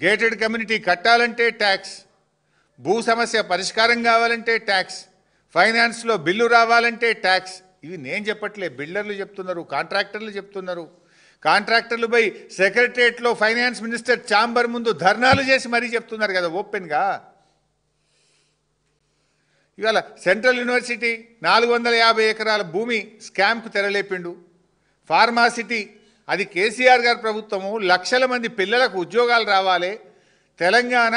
Gated community కట్టాలంటే tax, భూ సమస్య పరిష్కారం కావాలంటే ట్యాక్స్, ఫైనాన్స్లో బిల్లు రావాలంటే ట్యాక్స్. ఇవి నేను చెప్పట్లే, బిల్డర్లు చెప్తున్నారు, కాంట్రాక్టర్లు చెప్తున్నారు. కాంట్రాక్టర్లు పోయి సెక్రటరియట్లో ఫైనాన్స్ మినిస్టర్ ఛాంబర్ ముందు ధర్నాలు చేసి మరీ చెప్తున్నారు కదా ఓపెన్గా. ఇవాళ సెంట్రల్ యూనివర్సిటీ 450 ఎకరాల భూమి స్కామ్కు తెరలేపిండు. ఫార్మాసిటీ అది కేసీఆర్ గారి ప్రభుత్వము, లక్షల మంది పిల్లలకు ఉద్యోగాలు రావాలి, తెలంగాణ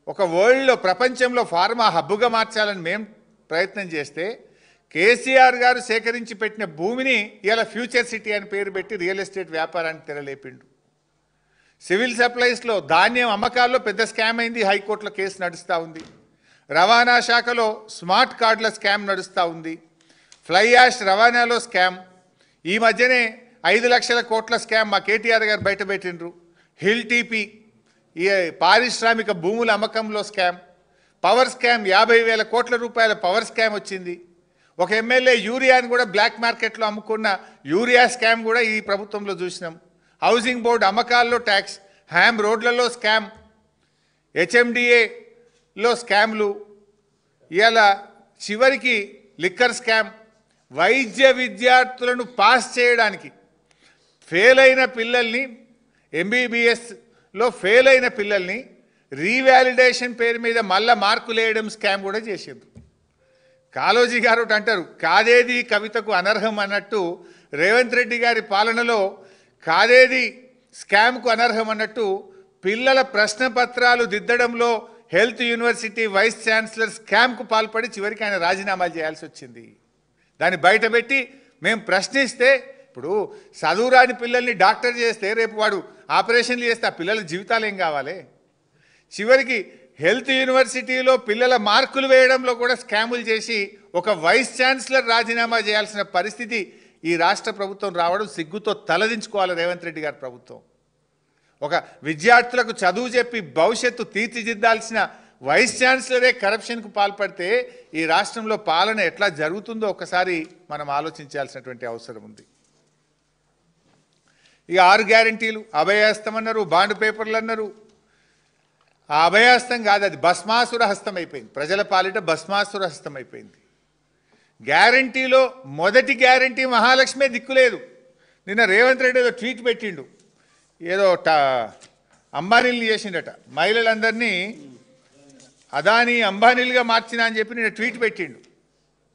ఒక వరల్డ్లో ప్రపంచంలో ఫార్మా హబ్బుగా మార్చాలని మేము ప్రయత్నం చేస్తే కేసీఆర్ గారు సేకరించి పెట్టిన భూమిని ఇలా ఫ్యూచర్ సిటీ అని పేరు పెట్టి రియల్ ఎస్టేట్ వ్యాపారానికి తెరలేపిండు. సివిల్ సప్లైస్లో ధాన్యం అమ్మకాల్లో పెద్ద స్కామ్ అయింది, హైకోర్టులో కేసు నడుస్తూ ఉంది. రవాణా శాఖలో స్మార్ట్ కార్డుల స్కామ్ నడుస్తూ ఉంది. ఫ్లై యాష్ రవాణాలో స్కామ్, ఈ మధ్యనే 5 లక్షల కోట్ల స్కామ్ మా కేటీఆర్ గారు బయటపెట్టిండ్రు. హిల్ టీపీ ఈ పారిశ్రామిక భూముల అమ్మకంలో స్కామ్, పవర్ స్కామ్ 50,000 కోట్ల రూపాయల పవర్ స్కామ్ వచ్చింది. ఒక ఎమ్మెల్యే యూరియాని కూడా బ్లాక్ మార్కెట్లో అమ్ముకున్న యూరియా స్కామ్ కూడా ఈ ప్రభుత్వంలో చూసినాం. హౌసింగ్ బోర్డు అమ్మకాల్లో ట్యాక్స్, హ్యామ్ రోడ్లలో స్కామ్, హెచ్ఎండిఏలో స్కామ్లు, ఇలా చివరికి లిక్కర్ స్కామ్. వైద్య విద్యార్థులను పాస్ చేయడానికి ఫెయిల్ అయిన పిల్లల్ని, ఎంబీబీఎస్లో ఫెయిల్ అయిన పిల్లల్ని రీవాలిడేషన్ పేరు మీద మళ్ళా మార్కులు వేయడం స్కామ్ కూడా చేసిండ్రు. కాళోజీ గారు అంటారు కాదేది కవితకు అనర్హం అన్నట్టు, రేవంత్ రెడ్డి గారి పాలనలో కాదేది స్కామ్కు అనర్హం అన్నట్టు పిల్లల ప్రశ్న పత్రాలు దిద్దడంలో హెల్త్ యూనివర్సిటీ వైస్ ఛాన్సలర్ స్కామ్కు పాల్పడి చివరికి ఆయన రాజీనామాలు చేయాల్సి వచ్చింది. దాన్ని బయటపెట్టి మేము ప్రశ్నిస్తే, ఇప్పుడు చదువురాని పిల్లల్ని డాక్టర్ చేస్తే రేపు వాడు ఆపరేషన్లు చేస్తే ఆ పిల్లల జీవితాలు ఏం కావాలి? చివరికి హెల్త్ యూనివర్సిటీలో పిల్లల మార్కులు వేయడంలో కూడా స్కాములు చేసి ఒక వైస్ ఛాన్సలర్ రాజీనామా చేయాల్సిన పరిస్థితి ఈ రాష్ట్ర ప్రభుత్వం రావడం సిగ్గుతో తలదించుకోవాలి రేవంత్ రెడ్డి గారి ప్రభుత్వం. ఒక విద్యార్థులకు చదువు చెప్పి భవిష్యత్తు తీర్చిదిద్దాల్సిన వైస్ ఛాన్సలరే కరప్షన్కు పాల్పడితే ఈ రాష్ట్రంలో పాలన ఎట్లా జరుగుతుందో ఒకసారి మనం ఆలోచించాల్సినటువంటి అవసరం ఉంది. ఇక 6 గ్యారంటీలు అభయహస్తం అన్నారు, బాండ్ పేపర్లు అన్నారు. ఆ అభయహస్తం కాదు, అది భస్మాసుర హస్తం అయిపోయింది. ప్రజల పాలిట భస్మాసుర హస్తం అయిపోయింది. గ్యారంటీలో మొదటి గ్యారంటీ మహాలక్ష్మే దిక్కులేదు. నిన్న రేవంత్ రెడ్డి ఏదో ట్వీట్ పెట్టిండు, ఏదో అంబానీలు చేసిండట, మహిళలందరినీ అదానీ అంబానీలుగా మార్చినా అని చెప్పి నిన్న ట్వీట్ పెట్టిండు.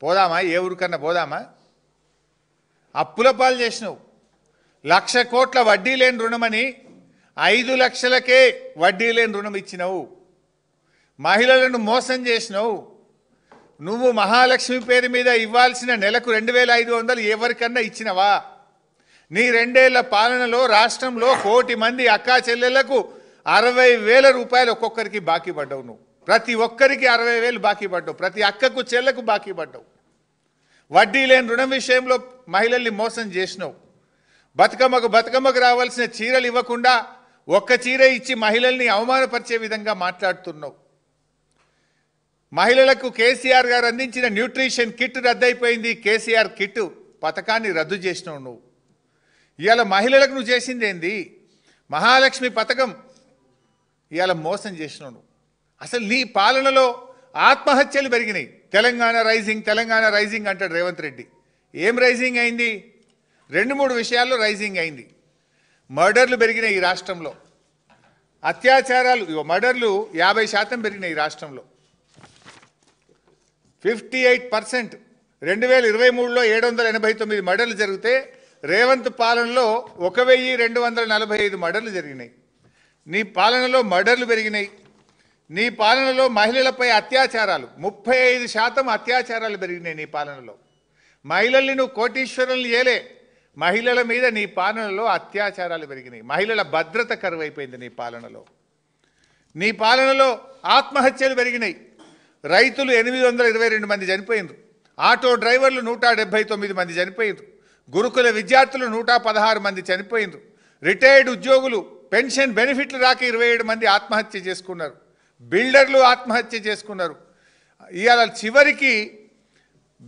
పోదామా? ఏ ఊరికన్నా పోదామా? అప్పుల పాలు చేసినావు. 1,00,000 కోట్ల వడ్డీ లేని రుణమని 5 లక్షలకే వడ్డీ లేని రుణం ఇచ్చినావు. మహిళలను మోసం చేసినావు. నువ్వు మహాలక్ష్మి పేరు మీద ఇవ్వాల్సిన నెలకు 2,500 ఎవరికన్నా ఇచ్చినవా? నీ 2 ఏళ్ల పాలనలో రాష్ట్రంలో 1 కోటి మంది అక్కా చెల్లెళ్లకు 60,000 రూపాయలు ఒక్కొక్కరికి బాకీ పడ్డావు. నువ్వు ప్రతి ఒక్కరికి 60,000 బాకీ పడ్డావు. ప్రతి అక్కకు చెల్లకు బాకీ పడ్డావు. వడ్డీ లేని రుణం విషయంలో మహిళల్ని మోసం చేసినావు. బతుకమ్మకు రావాల్సిన చీరలు ఇవ్వకుండా ఒక్క చీర ఇచ్చి మహిళల్ని అవమానపరిచే విధంగా మాట్లాడుతున్నావు. మహిళలకు కేసీఆర్ గారు అందించిన న్యూట్రిషన్ కిట్ రద్దయిపోయింది. కేసీఆర్ కిట్ పథకాన్ని రద్దు చేసినావు నువ్వు. ఇవాళ మహిళలకు నువ్వు చేసింది ఏంది? మహాలక్ష్మి పథకం ఇవాళ మోసం చేసినావు నువ్వు. అసలు నీ పాలనలో ఆత్మహత్యలు పెరిగినాయి. తెలంగాణ రైజింగ్ అంటాడు రేవంత్ రెడ్డి. ఏం రైజింగ్ అయింది? 2-3 విషయాల్లో రైజింగ్ అయింది. మర్డర్లు పెరిగినాయి ఈ రాష్ట్రంలో. అత్యాచారాలు, మర్డర్లు 50% పెరిగినాయి ఈ రాష్ట్రంలో. 58%. 2023లో 789 మర్డర్లు జరిగితే రేవంత్ పాలనలో 1,245 మర్డర్లు జరిగినాయి. నీ పాలనలో మర్డర్లు పెరిగినాయి. నీ పాలనలో మహిళలపై అత్యాచారాలు 35% అత్యాచారాలు పెరిగినాయి నీ పాలనలో. మహిళల్ని నువ్వు కోటీశ్వరులు చేయలే. మహిళల మీద నీ పాలనలో అత్యాచారాలు పెరిగినాయి. మహిళల భద్రత కరువైపోయింది నీ పాలనలో. నీ పాలనలో ఆత్మహత్యలు పెరిగినాయి. రైతులు 822 మంది చనిపోయినారు. ఆటో డ్రైవర్లు 179 మంది చనిపోయినారు. గురుకుల విద్యార్థులు 116 మంది చనిపోయినారు. రిటైర్డ్ ఉద్యోగులు పెన్షన్ బెనిఫిట్లు రాక 27 మంది ఆత్మహత్య చేసుకున్నారు. బిల్డర్లు ఆత్మహత్య చేసుకున్నారు. ఇవాళ చివరికి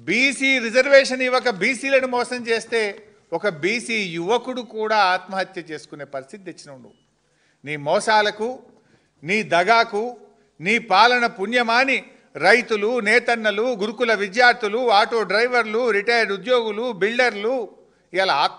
బీసీ రిజర్వేషన్ ఇవ్వక బీసీలను మోసం చేస్తే ఒక బీసీ యువకుడు కూడా ఆత్మహత్య చేసుకునే పరిస్థితి తెచ్చినావు నువ్వు. నీ మోసాలకు, నీ దగాకు, నీ పాలన పుణ్యమాని రైతులు, నేతన్నలు, గురుకుల విద్యార్థులు, ఆటో డ్రైవర్లు, రిటైర్డ్ ఉద్యోగులు, బిల్డర్లు ఇలా